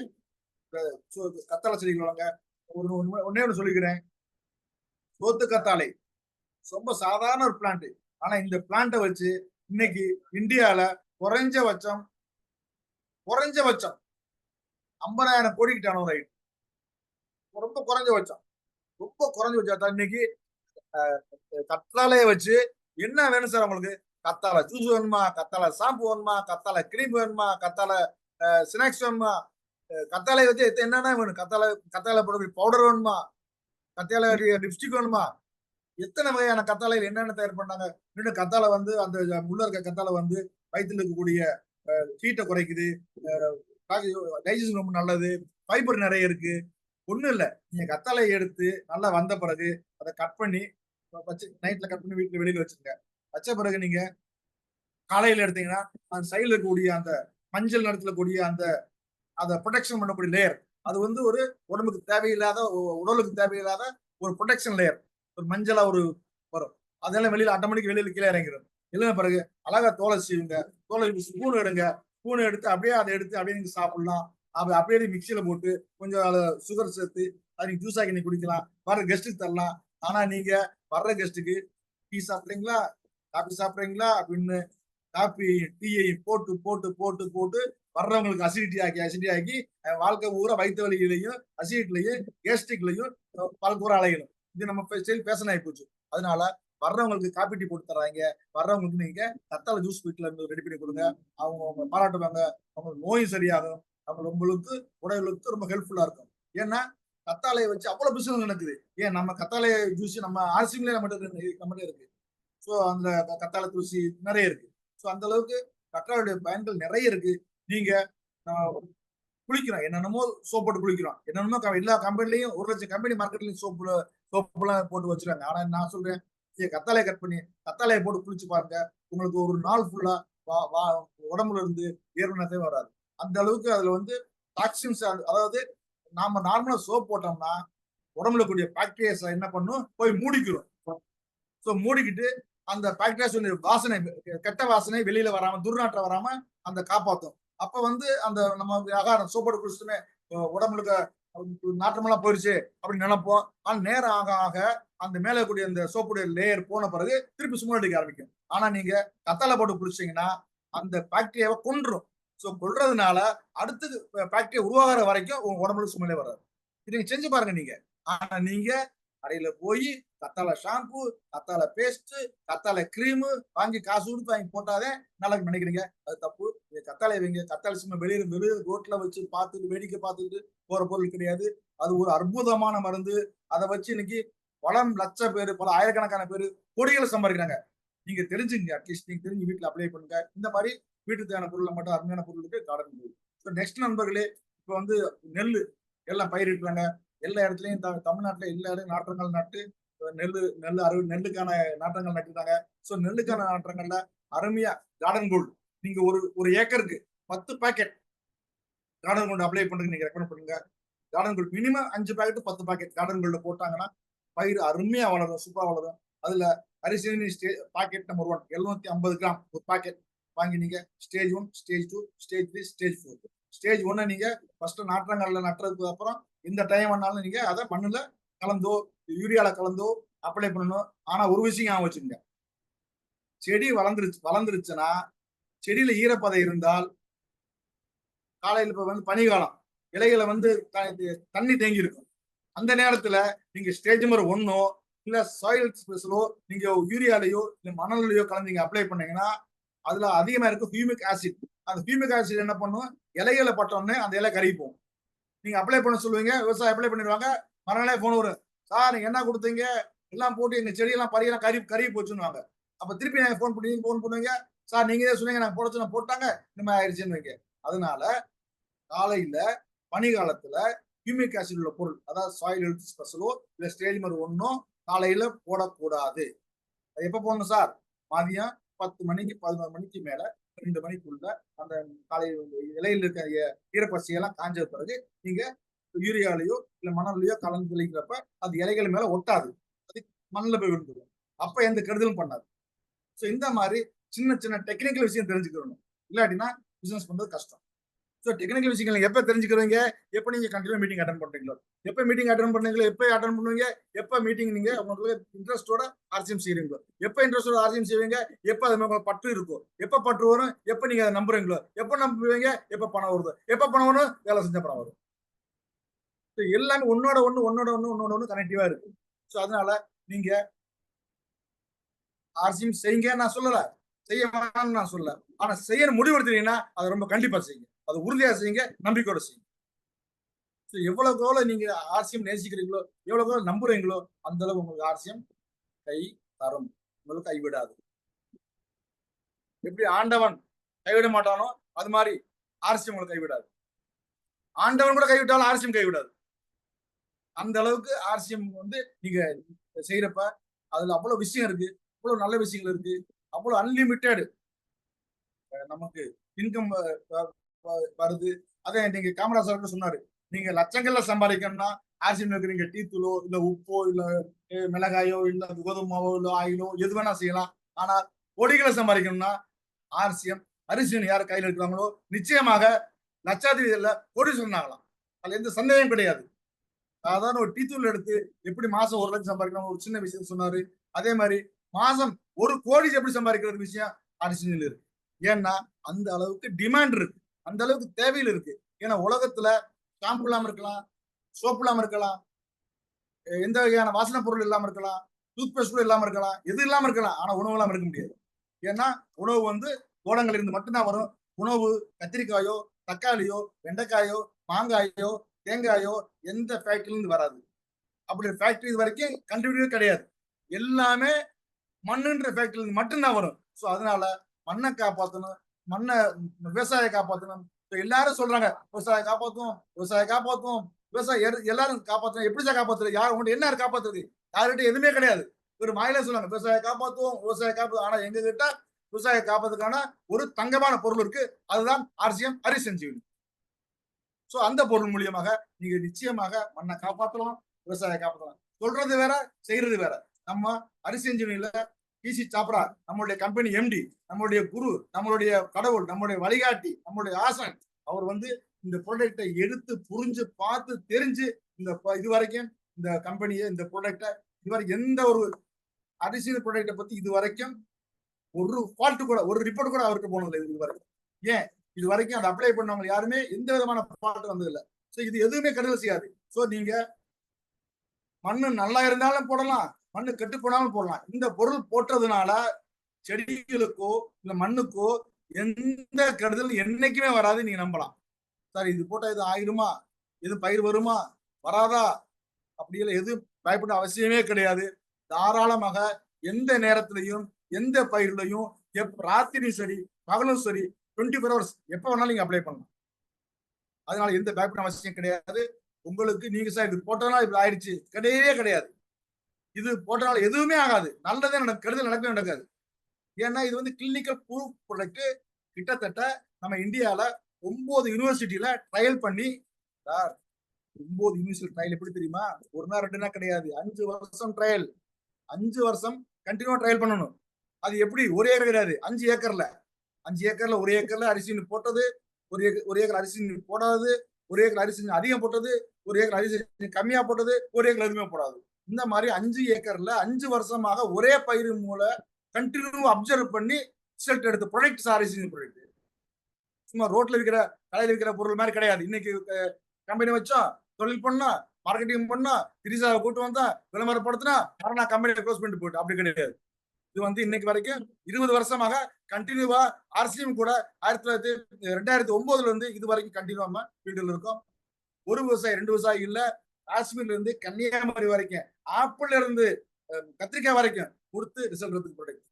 கத்தாழை செடிகள் வாங்க. ஒன்னே ஒன்று சொல்லிக்கிறேன், சோத்து கத்தாழை ரொம்ப சாதாரண ஒரு பிளான்ட். ஆனா இந்த பிளான்ட்டை வச்சு இன்னைக்கு இந்தியால குறைஞ்சபட்சம் 50,000 கோடிக்கு டர்ன் ஆயிடுச்சு. ரொம்ப குறைஞ்சபட்சம் இன்னைக்கு கத்தாழையை வச்சு என்ன வேணும் சார் உங்களுக்கு? கத்தாழை ஜூஸ் வேணுமா, கத்தாழை ஷாம்பு வேணுமா, கத்தாழை கிரீம் வேணுமா, கத்தாழை ஸ்நாக்ஸ் வேணுமா, கத்தாழையை வச்சு என்னென்ன வேணும்? கத்தாழை போட பவுடர் வேணுமா, கத்தாழை லிப்ஸ்டிக் வேணுமா, எத்தனை வகையான கத்தாழைகள் என்னென்ன தயார் பண்ணாங்க. இன்னும் கத்தாழை வந்து அந்த உள்ள இருக்க கத்தாழை வந்து வயிற்றுல இருக்கக்கூடிய ஹீட்டை குறைக்குது, டைஜஷன் ரொம்ப நல்லது, ஃபைபர் நிறைய இருக்கு. ஒண்ணும் இல்ல, நீங்க கத்தாழையை எடுத்து நல்லா வந்த பிறகு அதை கட் பண்ணி வச்சு நைட்ல கட் பண்ணி வீட்டுல வெளியில வச்சுருங்க. வச்ச பிறகு நீங்க காலையில எடுத்தீங்கன்னா அந்த சைடுல இருக்கக்கூடிய அந்த மஞ்சள் நிறத்துல கூடிய அந்த அதை ப்ரொடெக்ஷன் பண்ணக்கூடிய லேயர், அது வந்து ஒரு உடம்புக்கு தேவையில்லாத, உடலுக்கு தேவையில்லாத ஒரு ப்ரொடெக்ஷன் லேயர், ஒரு மஞ்சளா ஒரு வரும். அதெல்லாம் வெளியில ஆட்டோமேட்டிக் வெளியில கீழே இறங்கிடும். இல்லைன்னா பிறகு அழகா தோலை சீவுங்க, தோலை ஸ்பூன் எடுங்க, ஸ்பூன் எடுத்து அப்படியே அதை எடுத்து அப்படியே நீங்க சாப்பிடலாம். அப்படியே மிக்சியில போட்டு கொஞ்சம் சுகர் சேர்த்து அதை நீங்க ஜூஸ் ஆக்கி நீங்க குடிக்கலாம், வர்ற கெஸ்ட்டுக்கு தரலாம். ஆனா நீங்க வர்ற கெஸ்ட்டுக்கு டீ சாப்பிட்றீங்களா, காபி சாப்பிட்றீங்களா அப்படின்னு காபி டீயை போட்டு போட்டு போட்டு போட்டு வர்றவங்களுக்கு அசிடிட்டி ஆக்கி வாழ்க்கை ஊரா வயிற்று வலியிலையும் அசிடிட்டிலையும் கேஸ்ட்ரிக்லையும் பல்கூற அலையணும். இது நம்ம பேசணும் ஆகி போச்சு. அதனால வர்றவங்களுக்கு காப்பி டீ போட்டு தர்றாங்க, வர்றவங்களுக்கு நீங்க கத்தாழை ஜூஸ் வீட்டுல இருந்து ரெடி பண்ணி கொடுங்க. அவங்க பாராட்டுவாங்க, அவங்களுக்கு நோயும் சரியாகும், உங்களுக்கு உடலுக்கு ரொம்ப ஹெல்ப்ஃபுல்லா இருக்கும். ஏன்னா கத்தாழையை வச்சு அவ்வளவு பிசினஸ் நடக்குது. ஏன் நம்ம கத்தாழை ஜூஸ் நம்ம ஆர்சிங்களே நம்மகிட்ட இருக்கு. ஸோ அந்த கத்தாழை தூசி நிறைய இருக்கு. ஸோ அந்த அளவுக்கு கத்தாழையுடைய பயன்கள் நிறைய இருக்கு. நீங்க குளிக்கிறோம், என்னென்னமோ சோப் போட்டு குளிக்கிறோம், என்னென்னமோ எல்லா கம்பெனிலையும் 1 லட்சம் கம்பெனி மார்க்கெட்லயும் சோப்புலாம் போட்டு வச்சிருக்காங்க. ஆனா நான் சொல்றேன், கத்தாழையை கட் பண்ணி கத்தாழையை போட்டு குளிச்சு பாருங்க, உங்களுக்கு ஒரு நாள் ஃபுல்லா உடம்புல இருந்து வேர்வை வராது. அந்த அளவுக்கு அதுல வந்து டாக்ஸின்ஸ், அதாவது நாம நார்மலா சோப் போட்டோம்னா உடம்புல கூடிய பாக்டீரியாஸ் என்ன பண்ணும், போய் மூடிக்கிறோம். ஸோ மூடிக்கிட்டு அந்த பாக்டீரியாஸ் வாசனை, கெட்ட வாசனை வெளியில வராம, துர்நாற்றம் வராம அந்த காப்பாற்றும். அப்ப வந்து அந்த நம்ம சோப் போட்டு குளிச்சுட்டுமே உடம்புல நாற்றமெல்லாம் போயிருச்சு அப்படின்னு நினைப்போம். ஆனா நேரம் ஆக ஆக அந்த மேல கூடிய அந்த சோப்புடைய லேயர் போன பிறகு திருப்பி சும்மா அடிக்க ஆரம்பிக்கும். ஆனா நீங்க கத்தாழை போட்டு குளிச்சீங்கன்னா அந்த பாக்டீரியாவை கொன்றும். ஸோ கொல்றதுனால அடுத்து பாக்டீரியா உருவாகிற வரைக்கும் உங்க உடம்புல சுமலே வராது. இது நீங்க செஞ்சு பாருங்க. நீங்க ஆனா நீங்க கடையில போய் கத்தாழை ஷாம்பு, கத்தாழை பேஸ்ட், கத்தாழை கிரீமு வாங்கி காசு கொடுத்து வாங்கி போட்டாதே நல்லா நினைக்கிறீங்க. அது தப்பு. கத்தாழை வைங்க. கத்தாழை சும்மா வெளியே ரோட்ல வச்சு பார்த்துட்டு வேடிக்கை பார்த்துட்டு போற பொருள் கிடையாது. அது ஒரு அற்புதமான மருந்து. அதை வச்சு இன்னைக்கு பல லட்சம் பேர், பல ஆயிரக்கணக்கான பேர் கோடிகளை சம்பாதிக்கிறாங்க. நீங்க தெரிஞ்சுங்க. அட்லீஸ்ட் நீங்க தெரிஞ்சு வீட்டுல அப்ளை பண்ணுங்க. இந்த மாதிரி வீட்டுக்கு தேவையான பொருளை மட்டும் அருமையான பொருள் இருக்கு கார்டன் குரு. ஸோ நெக்ஸ்ட் நண்பர்களே, இப்போ வந்து நெல் எல்லாம் பயிரிடுறாங்க. எல்லா இடத்துலயும் தமிழ்நாட்டுல எல்லா இடத்துலயும் நாற்றங்கள் நட்டு நெல்லுக்கான நாற்றங்கள் நட்டுட்டாங்க. ஸோ நெல்லுக்கான நாற்றங்கள்ல அருமையா கார்டன் கோல்டு நீங்க ஒரு ஏக்கருக்கு 10 பாக்கெட் கார்டன் கோல்டு அப்ளை பண்றதுக்கு நீங்க ரெக்கமெண்ட் பண்ணுங்க. Garden Gold minimum 5 packet 10 packet Garden Gold போட்டாங்கன்னா பயிர் அருமையா வளரும், சூப்பரா வளரும். அதுல அரிசி பாக்கெட் நம்பர் 1 750 கிராம் ஒரு பாக்கெட் வாங்கி நீங்க stage 1, stage 2, stage 3, stage 4. Stage 1 நீங்க ஃபர்ஸ்ட் நாற்றங்கள்ல நட்டுறதுக்கு அப்புறம் இந்த டைம் ஆனாலும் நீங்க அதை மண்ணுல கலந்தோ யூரியால கலந்தோ அப்ளை பண்ணணும். ஆனா ஒரு விஷயம் ஞாபகம் வச்சுக்கோங்க, செடி வளர்ந்துருச்சுன்னா செடியில ஈரப்பதை இருந்தால் காலையில இப்ப வந்து பனிகாலம் இலைகளை வந்து தண்ணி தேங்கி இருக்கும். அந்த நேரத்துல நீங்க ஸ்டேஜ் நம்பர் 1 இல்ல சாயில் ஸ்பெஷலோ நீங்க யூரியாலையோ இல்ல மணலையோ கலந்து அப்ளை பண்ணீங்கன்னா அதுல அதிகமா இருக்கும் ஹியூமிக் ஆசிட். அந்த ஹியூமிக் ஆசிட் என்ன பண்ணும், இலைகளை பட்டோன்னே அந்த இலை கறிப்போம். நீங்க அப்ளை பண்ண சொல்லுவீங்க, விவசாயம் அப்ளை பண்ணிடுவாங்க. மறுநாளே போன் வரும், சார் நீங்க என்ன கொடுத்தீங்க, எல்லாம் போட்டு எங்க செடியெல்லாம் பறியெல்லாம் கறி போச்சுன்னுவாங்க. அப்ப திருப்பி நாங்க போன் பண்ணுவீங்க, சார் நீங்க தான் சொன்னீங்க நாங்க போட்டாங்க இந்த மாதிரி ஆயிடுச்சுன்னு. அதனால காலையில பனிகாலத்துல ஹியூமிக் ஆசிட் உள்ள பொருள், அதாவது சாயில் ஹெல்த் ஸ்பெஷலோ இல்ல ஸ்டேஜ் நம்பர் 1 காலையில போடக்கூடாது. அது எப்ப போடணும் சார், மதியம் 10 மணிக்கு 11 மணிக்கு மேல 2 மணிக்குள்ள அந்த காலை இலையில் இருக்க ஈரப்பசையெல்லாம் காஞ்ச பிறகு நீங்க யூரியாலையோ இல்ல மணலையோ கலந்து தெளிக்கிறப்ப அந்த இலைகள் மேல ஒட்டாது, அது மண்ணில் போய் விழுந்துடும். அப்ப எந்த கெடுதலும் பண்ணாது. ஸோ இந்த மாதிரி சின்ன சின்ன டெக்னிக்கல் விஷயம் தெரிஞ்சுக்கணும். இல்லாட்டினா பிசினஸ் பண்றது கஷ்டம். ஸோ டெக்னிக்கல் விஷயங்கள் எப்ப தெரிஞ்சுக்கிறீங்க, எப்ப நீங்க கண்டினியூ மீட்டிங் அட்டன் பண்றீங்களோ, எப்ப மீட்டிங் அட்டன் பண்ணீங்களோ, எப்ப அட்டன் பண்ணுவீங்க, எப்ப மீட்டிங் நீங்க உங்களுக்கு இன்ட்ரெஸ்டோட ஆர்சிஎம் செய்றீங்களோ, எப்ப இன்ட்ரெஸ்டோட ஆர்சிஎம் செய்வீங்க, எப்ப அது உங்களுக்கு பற்று இருக்கும், எப்ப பற்று வரும், எப்ப நீங்க அதை நம்புறீங்களோ, எப்ப நம்புவீங்க, எப்ப பணம் வருது, எப்ப பணம் வரும், வேலை செஞ்ச பணம் வரும். எல்லாமே ஒன்னோட ஒண்ணு கனெக்டிவா இருக்கு. ஸோ அதனால நீங்க ஆர்சிஎம் செய்யுங்க நான் சொல்லல, செய்ய வேணாம்னு நான் சொல்லல. ஆனா செய்ய முடிவெடுத்தீங்கன்னா அதை ரொம்ப கண்டிப்பா செய்யுங்க, அது உறுதியா செய்யுங்க, நம்பிக்கையோட செய்யுங்க. எவ்வளவுக்கு எவ்வளவு நீங்க ஆர்சிஎம் நேசிக்கிறீங்களோ, எவ்வளவுக்கு எவ்வளவு நம்புறீங்களோ அந்த அளவு உங்களுக்கு ஆர்சிஎம் கை தரும், உங்களுக்கு கைவிடாது. எப்படி ஆண்டவன் கைவிட மாட்டானோ அது மாதிரி ஆர்சிஎம் உங்களுக்கு கைவிடாது. ஆண்டவன் கூட கைவிட்டாலும் ஆர்சிஎம் கைவிடாது. அந்த அளவுக்கு ஆர்சிஎம் வந்து நீங்க செய்யறப்ப அதுல அவ்வளவு விஷயம் இருக்கு, அவ்வளவு நல்ல விஷயங்கள் இருக்கு, அவ்வளவு அன்லிமிட்டெட் நமக்கு இன்கம் வருது. அதை நீங்க காமராஜர் சொன்னாரு, நீங்க லட்சங்கள்ல சம்பாதிக்கணும்னா ஆர்சிஎம் இருக்கிறீங்க, டீ தூளோ இல்ல உப்போ இல்ல மிளகாயோ இல்ல கோதுமாவோ இல்ல ஆயிலோ எது வேணா செய்யலாம். ஆனா கோடிகளை சம்பாதிக்கணும்னா ஆர்சிஎம் அரிசியன் யார் கையில் இருக்கிறாங்களோ நிச்சயமாக லட்சாதிபதியில கோடீஸ்வரன் ஆகலாம். அதுல எந்த சந்தேகம் கிடையாது. சாதாரண ஒரு டீ தூள் எடுத்து எப்படி மாசம் 1 லட்சம் சம்பாதிக்கணும் ஒரு சின்ன விஷயம் சொன்னாரு. அதே மாதிரி மாசம் 1 கோடி எப்படி சம்பாதிக்கிறது விஷயம் அரிசியல் இருக்கு. ஏன்னா அந்த அளவுக்கு டிமாண்ட் இருக்கு, அந்த அளவுக்கு தேவையில் இருக்கு. ஏன்னா உலகத்துல ஷாம்பு இல்லாம இருக்கலாம், சோப்பு இல்லாம இருக்கலாம், எந்த வகையான வாசனை பொருள் இல்லாம இருக்கலாம், டூத் பேஸ்ட் இல்லாம இருக்கலாம், எது இல்லாம இருக்கலாம். ஆனா உணவு இல்லாம இருக்க முடியாது. ஏன்னா உணவு வந்து தோட்டங்கள் இருந்து மட்டும்தான் வரும். உணவு கத்திரிக்காயோ தக்காளியோ வெண்டைக்காயோ மாங்காயோ தேங்காயோ எந்த ஃபேக்டரியில இருந்து வராது. அப்படி ஃபேக்டரி இது வரைக்கும் கண்டுபிடிக்கவே கிடையாது. எல்லாமே மண்ணுன்ற ஃபேக்டரியில இருந்து மட்டும்தான் வரும். ஸோ அதனால மண்ணை காப்பாற்றணும், விவசாய காப்பாற்றணும். எல்லாரும் சொல்றாங்க விவசாயம் காப்பாத்துவோம், விவசாயம் எல்லாரும் காப்பாற்றணும். எப்படி சார் காப்பாத்துறது, யார் உங்கள்கிட்ட என்ன காப்பாத்துறது, யார்கிட்ட எதுவுமே கிடையாது. ஒரு மாயில சொல்லுவாங்க விவசாயம் காப்பாத்துவோம். ஆனா எங்க கிட்ட விவசாய காப்பதுக்கான ஒரு தங்கமான பொருள் இருக்கு, அதுதான் ஆர்சிஎம் அரிசஞ்சீவனி. சோ அந்த பொருள் மூலியமாக நீங்க நிச்சயமாக மண்ணை காப்பாற்றலாம், விவசாய காப்பாற்றலாம். சொல்றது வேற, செய்யறது வேற. நம்ம அரிசஞ்சீவனில பிசி சாப்ரா நம்மளுடைய கம்பெனி எம்டி, நம்மளுடைய குரு, நம்மளுடைய கடவுள், நம்மளுடைய வழிகாட்டி, நம்மளுடைய ஆசன், அவர் வந்து இந்த ப்ராடக்டை எடுத்து புரிஞ்சு பார்த்து தெரிஞ்சு இந்த இதுவரைக்கும் இந்த கம்பெனியை இந்த ப்ராடக்டை இதுவரைக்கும் எந்த ஒரு அரிசியல் ப்ராடக்டை பத்தி இதுவரைக்கும் ஒரு ஃபால்ட் கூட ஒரு ரிப்போர்ட் கூட அவருக்கு போனதில்லை இது வரைக்கும். ஏன் இது வரைக்கும் அதை அப்ளை பண்ணவங்க யாருமே எந்த விதமான ஃபால்ட் வந்ததில்லை. ஸோ இது எதுவுமே கெடுதல் செய்யாது. ஸோ நீங்க மண்ணு நல்லா இருந்தாலும் போடலாம், மண்ணு கெட்டு போனாலும் போடலாம். இந்த பொருள் போட்டதுனால செடிகளுக்கோ இல்ல மண்ணுக்கோ எந்த கெடுதல் என்னைக்குமே வராது, நீங்க நம்பலாம். சார் இது போட்டா இது ஆயிருமா, எது பயிர் வருமா வராதா அப்படியெல்லாம் எதுவும் பயப்பட அவசியமே கிடையாது. தாராளமாக எந்த நேரத்திலையும் எந்த பயிர்லையும் ராத்திரியும் சரி பகலும் சரி 24 hours எப்ப வேணாலும் நீங்க அப்ளை பண்ணலாம். அதனால எந்த பேக் அவசியம் கிடையாது. உங்களுக்கு நீங்க சார் இது போட்டதுனால இப்படி ஆயிடுச்சு கிடையவே கிடையாது. இது போட்டனால எதுவுமே ஆகாது. நல்லதே கெடுதல் நடக்கவே நடக்காது. ஏன்னா இது வந்து கிளினிக்கல் ப்ரூஃப் ப்ராடக்ட். கிட்டத்தட்ட நம்ம இந்தியால 9 யூனிவர்சிட்டியில ட்ரையல் பண்ணி சார் 9 யூனிவர்சிட்டி ட்ரையல் எப்படி தெரியுமா? ஒரு நாள் 2 நாள் கிடையாது. 5 வருஷம் ட்ரையல். 5 வருஷம் கண்டினியூவா ட்ரையல் பண்ணணும். அது எப்படி ஒரே ஏக்கர் கிடையாது. 5 ஏக்கர்ல 5 ஏக்கர்ல ஒரு ஏக்கர்ல அரிசி போட்டது, ஒரு ஏக்கர் அரிசி போடாதது, ஒரு ஏக்கர் அரிசி அதிகம் போட்டது, ஒரு ஏக்கர் அரிசி கம்மியா போட்டது, ஒரு ஏக்கர் எதுவுமே போடாது. இந்த மாதிரி 5 ஏக்கர்ல 5 வருஷமாக ஒரே பயிர் மூலம் கண்டினியூ அப்சர்வ் பண்ணி ரிசல்ட் எடுத்த ப்ராடக்ட் அரிசி ப்ராடக்ட். சும்மா ரோட்ல விற்கிற கடையில் விற்கிற பொருள் மாதிரி கிடையாது. இன்னைக்கு கம்பெனி வச்சோம், தொழில் பண்ணா, மார்க்கெட்டிங் பண்ணா, திரிசாவை கூட்டு வந்தா, விளம்பரப்படுத்தினா, நான் கம்பெனியை க்ளோஸ் பண்ணிட்டு போயிட்டு அப்படி கிடையாது. இது வந்து இன்னைக்கு வரைக்கும் 20 வருஷமாக கண்டினியூவா ஆர்சிஎம் கூட 2009 இருந்து இது வரைக்கும் கண்டினியூவா ஃபீல்டில் இருக்கும். ஒரு விவசாயி 2 விவசாயி இல்ல, காஷ்மீர்ல இருந்து கன்னியாகுமரி வரைக்கும், ஆப்பிள்ல இருந்து கத்திரிக்காய் வரைக்கும் கொடுத்து ரிசல்ட் எடுத்து ப்ராடக்ட்.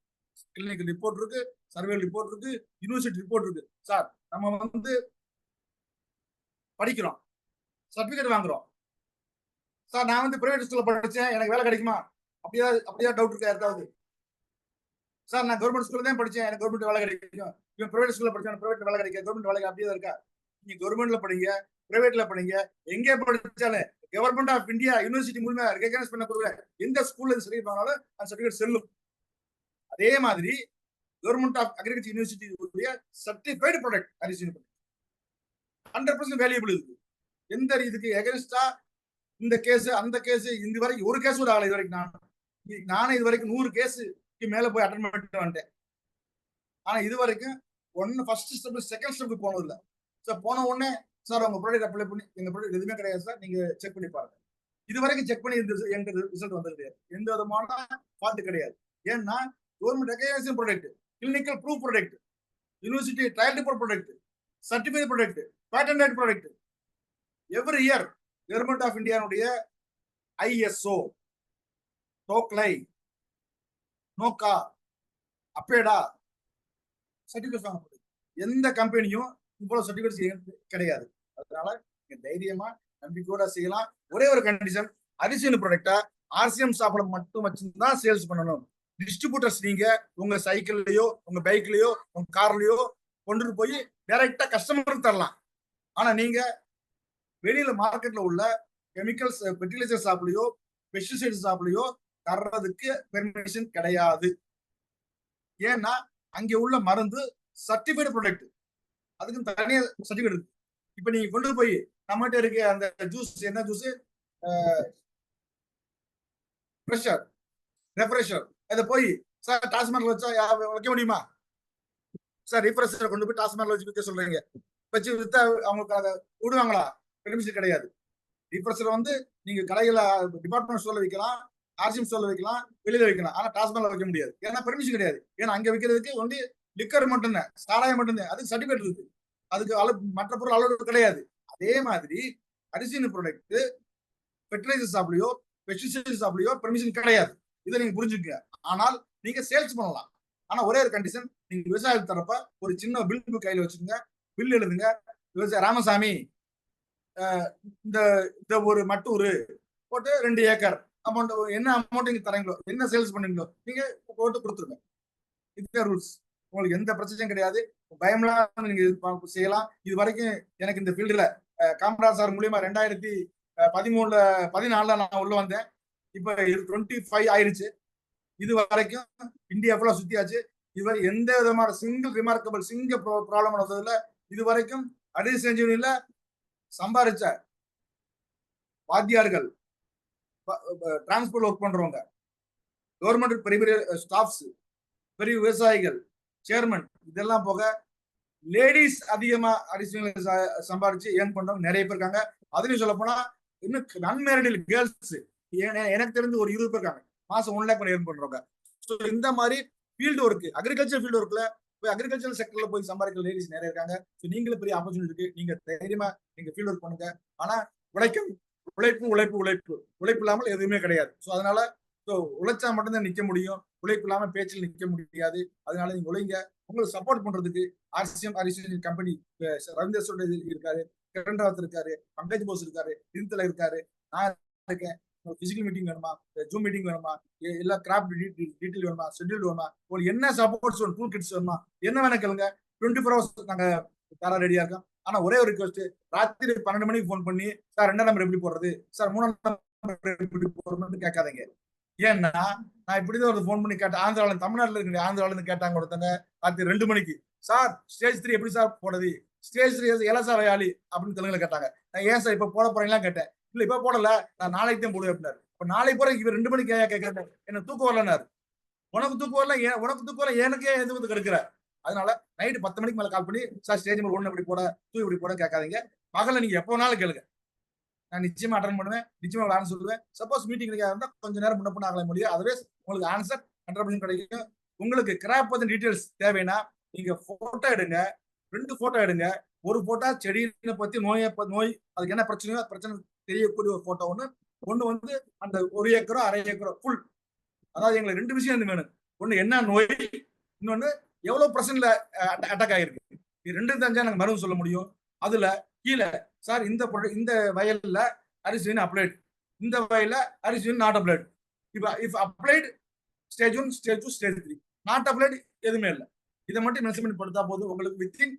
கிளினிக்கல் ரிப்போர்ட் இருக்கு, சர்வே ரிப்போர்ட் இருக்கு, யூனிவர்சிட்டி ரிப்போர்ட் இருக்கு. சார் நம்ம வந்து படிக்கிறோம், சர்டிபிகேட் வாங்குறோம். சார் நான் வந்து பிரைவேட் ஸ்கூல்ல படிச்சேன், எனக்கு வேலை கிடைக்குமா? அப்படியா டவுட் இருக்கா யாருக்காவது? சார் நான் கவர்மெண்ட் ஸ்கூல்ல தான் படிச்சேன், எனக்கு கவர்மெண்ட் வேலை கிடைக்கும். இவன் பிரைவேட் ஸ்கூல்ல படிச்சா பிரைவேட் வேலை கிடைக்கும், கவர்மெண்ட் வேலை அப்படியே இருக்கா? நீங்க கவர்மெண்ட்ல படிங்க, பிரைவேட்ல படிங்க, எங்கே படிச்சாலும் கவர்மெண்ட் ஆஃப் இந்தியா யூனிவர்சிட்டி மூலமா ரெகக்னைஸ் பண்ணக்கூடிய எந்த ஸ்கூல்ல சர்டிபிகேட் வாங்கினாலும் அந்த சர்டிபிகேட் செல்லும். அதே மாதிரி கவர்மெண்ட் ஆஃப் அக்ரிகல்ச்சர் யூனிவர்சிட்டி உடைய சர்டிஃபைடு ப்ராடக்ட் அரிசி 100% வேல்யூபிள் இருக்கு. எந்த இதுக்கு எகென்ஸ்டா இந்த கேஸ் அந்த கேஸ் இந்த வரைக்கும் ஒரு கேஸ் கூட ஆகல. இது வரைக்கும் நானே இது வரைக்கும் 100 கேஸுக்கு மேல போய் அட்டன் பண்ணிட்டு வந்தேன். ஆனா இது வரைக்கும் ஃபர்ஸ்ட் ஸ்டெப் செகண்ட் ஸ்டெப் போனது இல்லை. சார் போன உடனே சார் உங்க ப்ராடக்ட் அப்ளை பண்ணி எங்க ப்ராடக்ட் எதுவுமே கிடையாது சார், நீங்க செக் பண்ணி பாருங்க. இது வரைக்கும் செக் பண்ணி எங்க ரிசல்ட் வந்தது கிடையாது. எந்த விதமான ஃபால்ட் கிடையாது. ஏன்னா government recognisation product, clinical proof product, university trial report product, certified product, patent product. Every year government of இந்தியாவுடைய ஐஎஸ்ஓ, டோக்லை, நோக்கா, அப்பேடா சர்டிஃபிகேட் வாங்க. எந்த கம்பெனியும் இவ்வளவு சர்டிஃபிகேட் கிடையாது. அதனால நீங்க தைரியமா நம்பிக்கையோட செய்யலாம். ஒரே ஒரு கண்டிஷன், அரிசி ப்ராடக்டா ஆர்சிஎம் சாப்பிட மட்டும் வச்சுதான் சேல்ஸ் பண்ணணும். டிஸ்ட்ரிபியூட்டர்ஸ் நீங்க உங்க சைக்கிள்லயோ உங்க பைக்லயோ உங்க கார்லயோ கொண்டு போய் டைரக்டா கஸ்டமருக்கு தரலாம். ஆனா நீங்க வெளியில மார்க்கெட்ல உள்ள கெமிக்கல்ஸ் ஃபெர்டிலைசர் ஷாப்லயோ பெஸ்டிசைட் ஷாப்லயோ தர்றதுக்கு பெர்மிஷன் கிடையாது. ஏன்னா அங்க உள்ள மருந்து சர்டிஃபைடு ப்ராடக்ட், அதுக்கு தனியா சர்டிஃபிகேட் இருக்கு. இப்ப நீங்க கொண்டு போய் நம்மகிட்ட இருக்க அந்த ஜூஸ், என்ன ஜூஸ், ஃப்ரெஷர், ரெஃப்ரெஷர், அதை போய் சார் டாஸ்மார்க்ல வச்சா வைக்க முடியுமா? சார் ரிஃப்ரெஷர் கொண்டு போய் டாஸ்மார்க்ல வச்சு விற்க சொல்றீங்க, வச்சு வித்தா அவங்களுக்கு அதை விடுவாங்களா? பெர்மிஷன் கிடையாது. ரிஃப்ரெஷர் வந்து நீங்க கடையில டிபார்ட்மெண்ட் ஸ்டோர்ல வைக்கலாம், ஆர்சிஎம் ஸ்டோர்ல வைக்கலாம், வெளியில வைக்கலாம். ஆனா டாஸ்மார்க்ல வைக்க முடியாது. ஏன்னா பெர்மிஷன் கிடையாது. ஏன்னா அங்க வைக்கிறதுக்கு ஒன்லி லிக்கர் மட்டும்தான், சாராயம் மட்டும்தான், அதுக்கு சர்டிஃபிகேட் இருக்கு. அதுக்கு மற்ற பொருள் அளவு கிடையாது. அதே மாதிரி அரிசி ப்ராடக்ட் ஃபெர்டிலைசர் ஷாப்லயோ பெஸ்டிசைட் ஷாப்லயோ பெர்மிஷன் கிடையாது. இதை நீங்க புரிஞ்சுக்க. ஆனால் நீங்க சேல்ஸ் பண்ணலாம். ஆனா ஒரே ஒரு கண்டிஷன், நீங்க விவசாயத்து தரப்ப ஒரு சின்ன பில் கையில வச்சுக்கோங்க, பில் எழுதுங்க. விவசாய ராமசாமி இந்த ஒரு மட்டூரு போட்டு 2 ஏக்கர் அமௌண்ட், என்ன அமௌண்ட் நீங்க தரீங்களோ, என்ன சேல்ஸ் பண்ணீங்களோ நீங்க போட்டு கொடுத்துருங்க. இதுதான் ரூல்ஸ். உங்களுக்கு எந்த பிரச்சனையும் கிடையாது. பயம்லாம் நீங்க செய்யலாம். இது வரைக்கும் எனக்கு இந்த ஃபீல்டுல காமராஜ் சார் மூலியமா 2014 நான் உள்ள வந்தேன். இப்ப 25 ஆயிருச்சு. இது வரைக்கும் இந்தியா ஃபுல்லா சுத்தியாச்சு. இதுவரை எந்த விதமான சிங்கிள் ப்ராப்ளம் வந்ததுல இது வரைக்கும் அரிசி செஞ்சுல சம்பாதிச்ச வாத்தியார்கள், டிரான்ஸ்போர்ட் ஒர்க் பண்றவங்க, கவர்மெண்ட் பெரிய பெரிய ஸ்டாஃப்ஸ், பெரிய விவசாயிகள், சேர்மன், இதெல்லாம் போக லேடிஸ் அதிகமா அரிசி சம்பாதிச்சு ஏர்ன் பண்றவங்க நிறைய பேர் இருக்காங்க. அதுலயும் சொல்ல போனா இன்னும் அன்மேரிட் கேர்ள்ஸ் எனக்கு தெரிஞ்சு ஒரு 20 பேர் இருக்காங்க. மாசம் 1 லேக் ஏர்ன் பண்றவங்க. இந்த மாதிரி ஃபீல்டு ஒர்க், அக்ரிகல்ச்சர் ஃபீல்டு ஒர்க்ல போய் அக்ரிகல்ச்சர் செக்டர்ல போய் சம்பாதிக்கிற லேடிஸ் நிறைய இருக்காங்க. நீங்களும் பெரிய ஆப்பர்ச்சுனிட்டி இருக்கு. நீங்க தைரியமா நீங்க ஃபீல்டு ஒர்க் பண்ணுங்க. ஆனா உழைப்பு உழைப்பு உழைப்பு உழைப்பு உழைப்பு இல்லாமல் எதுவுமே கிடையாது. ஸோ அதனால ஸோ உழைச்சா மட்டும்தான் நிக்க முடியும். உழைப்பு இல்லாம பேச்சில் நிக்க முடியாது. அதனால நீங்க உழைங்க. உங்களுக்கு சப்போர்ட் பண்றதுக்கு ஆர்சிஎம் கம்பெனி ரவீந்தர் சோட இருக்காரு, கிரண் ராவத் இருக்காரு, பங்கஜ் போஸ் இருக்காரு, டின்தல இருக்காரு, நான் இருக்கேன். பிசிக்கல் மீட்டிங் வேணுமா, ஜூம் மீட்டிங் வேணுமா, இல்ல கிராஃப்ட் டீட்டெயில் வேணுமா, ஷெட்யூல் வேணுமா, உங்களுக்கு என்ன சப்போர்ட்ஸ் வேணும், டூல் கிட்ஸ் வேணுமா, என்ன வேணா கேளுங்க. 24 ஹவர்ஸ் நாங்க தர ரெடியா இருக்கோம். ஆனா ஒரே ஒரு ரிக்வஸ்ட், ராத்திரி 12 மணிக்கு போன் பண்ணி சார் 2ஆம் நம்பர் எப்படி போடுறது, சார் 3ஆம் நம்பர் எப்படி போடுறதுன்னு கேட்காதீங்க. ஏன்னா நான் இப்படிதான் ஒரு போன் பண்ணி கேட்டேன். ஆந்திரால, தமிழ்நாட்டுல இருக்கிற ஆந்திரால இருந்து கேட்டாங்க ஒருத்தங்க ராத்திரி 2 மணிக்கு, சார் ஸ்டேஜ் 3 எப்படி சார் போடுறது, ஸ்டேஜ் 3 எல சார் வேலி அப்படின்னு தெலுங்குல கேட்டாங்க. நான் ஏன் சார் இப்ப போட போறீங்களா கேட்டேன். இல்ல இப்ப போடல, நான் நாளைக்கு தான் போடுவேன் அப்படின்னாரு. இப்ப நாளைக்கு போற இவர் 2 மணிக்கு கேட்கறேன், எனக்கு தூக்கம் வரலன்னாரு. உனக்கு தூக்கம் வரல, உனக்கு தூக்கம் வரல, எனக்கே எது வந்து கெடுக்கிற. அதனால நைட்டு 10 மணிக்கு மேல கால் பண்ணி சார் ஸ்டேஜ் நம்பர் 1 எப்படி போட, 2 எப்படி போட கேட்காதீங்க. பகல நீங்க எப்ப வேணாலும் கேளுங்க, நான் நிச்சயமா அட்டன் பண்ணுவேன், நிச்சயமா ஆன்சர் சொல்லுவேன். சப்போஸ் மீட்டிங் இருந்தா கொஞ்ச நேரம் முன்ன பண்ண ஆகல முடியும். அதர்வைஸ் உங்களுக்கு ஆன்சர் 100% கிடைக்கும். உங்களுக்கு கிராப் பத்தி டீடைல்ஸ் தேவைன்னா நீங்க போட்டோ எடுங்க, 2 போட்டோ எடுங்க. ஒரு போட்டோ செடியை பத்தி நோய் அதுக்கு என்ன பிரச்சனையோ பிரச்சனை தெரியக்கூடிய ஒரு போட்டோ ஒண்ணு வந்து அந்த 1 ஏக்கரோ 1/2 ஏக்கரோ ஃபுல். அதாவது எங்களுக்கு 2 விஷயம் வேணும். ஒண்ணு என்ன நோய், இன்னொன்னு எவ்வளவு % அட்டாக் ஆயிருக்கு. இது 2 தெரிஞ்சா நாங்க மருந்து சொல்ல முடியும். அதுல கீழே சார் இந்த வயல்ல அரிசின் அப்ளைட், இந்த வயல்ல அரிசின் not applied. If applied stage 1, stage 2, stage 3, not applied எதுவுமே இல்லை. இதை மட்டும் மென்ஷன் படுத்தா போதும். உங்களுக்கு வித்தின்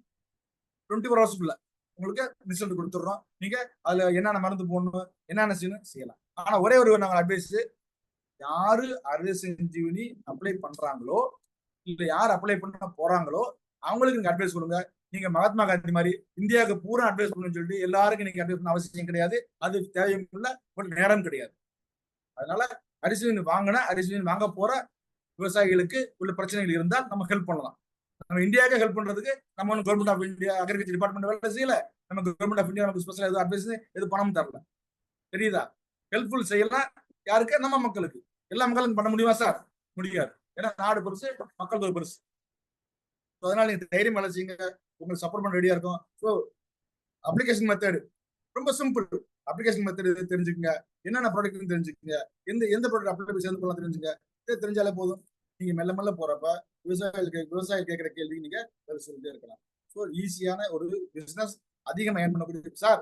24 ஹவர்ஸ்க்குள்ள உங்களுக்கு ரிசல்ட் கொடுத்துடுறோம். நீங்க அதுல என்னென்ன மருந்து போடணும், என்னென்ன செய்யலாம். ஆனா ஒரே ஒரு நாங்க அட்வைஸ், யாரு அரிசி சஞ்சீவினி அப்ளை பண்றாங்களோ இல்ல யார் அப்ளை பண்ண போறாங்களோ அவங்களுக்கு நீங்க அட்வைஸ் கொடுங்க. நீங்க மகாத்மா காந்தி மாதிரி இந்தியாவுக்கு பூரா அட்வைஸ் பண்ணணும்னு சொல்லிட்டு எல்லாருக்கும் நீங்க அட்வைஸ் பண்ண அவசியம் கிடையாது. அது தேவையும் இல்லை, ஒரு நேரம் கிடையாது. அதனால அரிசி வாங்க போற விவசாயிகளுக்கு உள்ள பிரச்சனைகள் இருந்தால் நம்ம ஹெல்ப் பண்ணலாம். நம்ம இந்தியாவுக்கு ஹெல்ப் பண்றதுக்கு நம்ம ஒன்றும் government of India agriculture department வேலை செய்யல. நம்ம கவர்மெண்ட் ஆஃப் இந்தியா நமக்கு ஸ்பெஷல் எதுவும் அட்வைஸ் எது பணம் தரல. தெரியுதா? ஹெல்ப்ஃபுல் செய்யலாம் யாருக்கு, நம்ம மக்களுக்கு. எல்லா மக்களுக்கும் பண்ண முடியுமா சார்? முடியாது. ஏன்னா நாடு பெருசு, மக்கள் தொகை பெருசு. அதனால நீங்க தைரியம் வேலை செய்யுங்க, உங்களுக்கு சப்போர்ட் பண்ண ரெடியா இருக்கும். ஸோ அப்ளிகேஷன் மெத்தட் ரொம்ப சிம்பிள். அப்ளிகேஷன் மெத்தட் தெரிஞ்சுக்கங்க, என்னென்ன ப்ராடக்ட் தெரிஞ்சுக்கங்க, எந்த ப்ராடக்ட் அப்ளை சேர்ந்து போகலாம் தெரிஞ்சுங்க. இதை தெரிஞ்சாலே போதும். நீங்க மெல்ல மெல்ல போறப்ப விவசாயிகள் கேட்கிற கேள்வி நீங்க சொல்லிட்டே இருக்கலாம். ஸோ ஈஸியான ஒரு பிசினஸ், அதிகமாக ஏர்ன் பண்ணக்கூடிய. சார்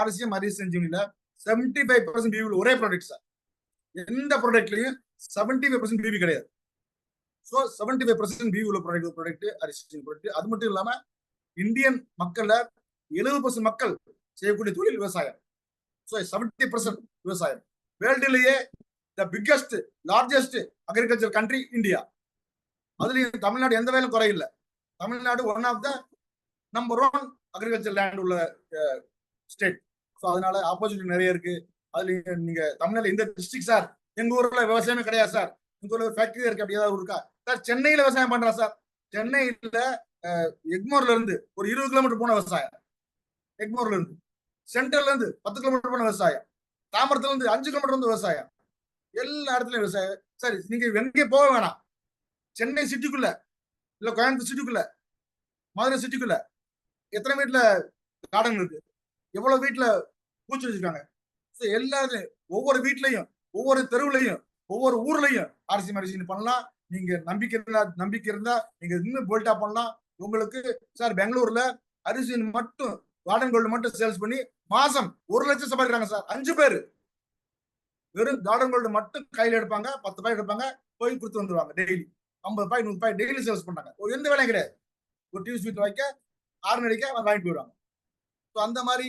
ஆர்சிஎம் அரிசி சஞ்சீவினில 75% பிவி ஒரே ப்ராடக்ட் சார். எந்த ப்ராடக்ட்லயும் 75% பிவி கிடையாது. ஸோ 75% பிவி உள்ள ப்ராடக்ட் அரிசி ப்ராடக்ட். அது மட்டும் இல்லாம இந்தியன் மக்கள்ல 70% மக்கள் செய்யக்கூடிய தொழில் விவசாயம். ஸோ 70% விவசாயம். வேர்ல்டுலயே the biggest largest agriculture country India. அதுலயும் தமிழ்நாடு எந்த வேலையும் குறையில்லை. Tamil Nadu one of the number 1 agriculture land உள்ள ஸ்டேட். ஸோ அதனால ஆப்பர்ச்சுனிட்டி நிறைய இருக்கு. அதுல நீங்க தமிழ்நாடு இந்த டிஸ்ட்ரிக்ட் சார் எங்க ஊர்ல விவசாயமே கிடையாது சார், எங்க ஊர்ல ஃபேக்டரி இருக்கு, அப்படி ஏதாவது இருக்கா சார்? சென்னையில விவசாயம் பண்றா சார். சென்னையில எக்மோர்ல இருந்து ஒரு 20 கிலோமீட்டர் போன விவசாயம், எக்மோர்ல இருந்து. சென்ட்ரல்ல இருந்து 10 கிலோமீட்டர் போன விவசாயம், தாம்பரத்துல இருந்து 5 கிலோமீட்டர் வந்து விவசாயம். எல்லா இடத்துலயும் விவசாயம். சரி, நீங்க எங்கே போக வேணாம். சென்னை சிட்டிக்குள்ள இல்ல கோயம்புத்தூர் சிட்டிக்குள்ள, மதுரை சிட்டிக்குள்ள எத்தனை வீட்டுல கார்டன் இருக்கு, எவ்வளவு வீட்டுல பூச்சி வச்சிருக்காங்க. எல்லாரும் ஒவ்வொரு வீட்லயும், ஒவ்வொரு தெருவுலையும், ஒவ்வொரு ஊர்லயும் அரிசி பண்ணலாம். நீங்க நம்பிக்கை இருந்தா நீங்க இன்னும் போல்டா பண்ணலாம். உங்களுக்கு சார் பெங்களூர்ல அரிசி மட்டும் கார்டன் கோல்டு மட்டும் சேல்ஸ் பண்ணி மாசம் 1 லட்சம் சம்பாதிக்கிறாங்க சார். 5 பேரு வெறும் கார்டன் கோல்டு மட்டும் கையில எடுப்பாங்க, 10 ரூபாய் எடுப்பாங்க, போய் கொடுத்து வந்துருவாங்க. டெய்லி 50 ரூபாய் 100 ரூபாய் டெய்லி சேல்ஸ் பண்ணாங்க. ஒரு எந்த வேலையும் கிடையாது. ஒரு டிவி ஸ்வீட் வைக்க, ஆர்ன் அடிக்க வாங்கிட்டு போயிடுவாங்க. அந்த மாதிரி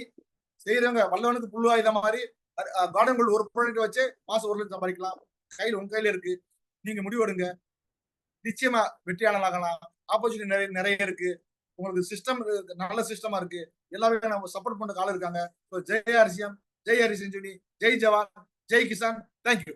செய்யறவங்க வல்லவனுக்கு புல்லுவா. இத மாதிரி கார்டன் கோல்டு ஒரு ப்ராடக்ட் வச்சு மாசம் 1 லட்சம் சம்பாதிக்கலாம். உங்க கையில இருக்கு. நீங்க முடிவெடுங்க, நிச்சயமா வெற்றியாளர்களாகலாம். ஆப்பர்ச்சுனிட்டி நிறைய இருக்கு. உங்களுக்கு சிஸ்டம் நல்ல சிஸ்டமா இருக்கு. எல்லாமே நம்ம சப்போர்ட் பண்ண ஆள் இருக்காங்க. ஜெய் ஆர்சிஎம், ஜெய் அரிசி சஞ்சீவினி, ஜெய் ஜவான், ஜெய் கிசான். தேங்க்யூ.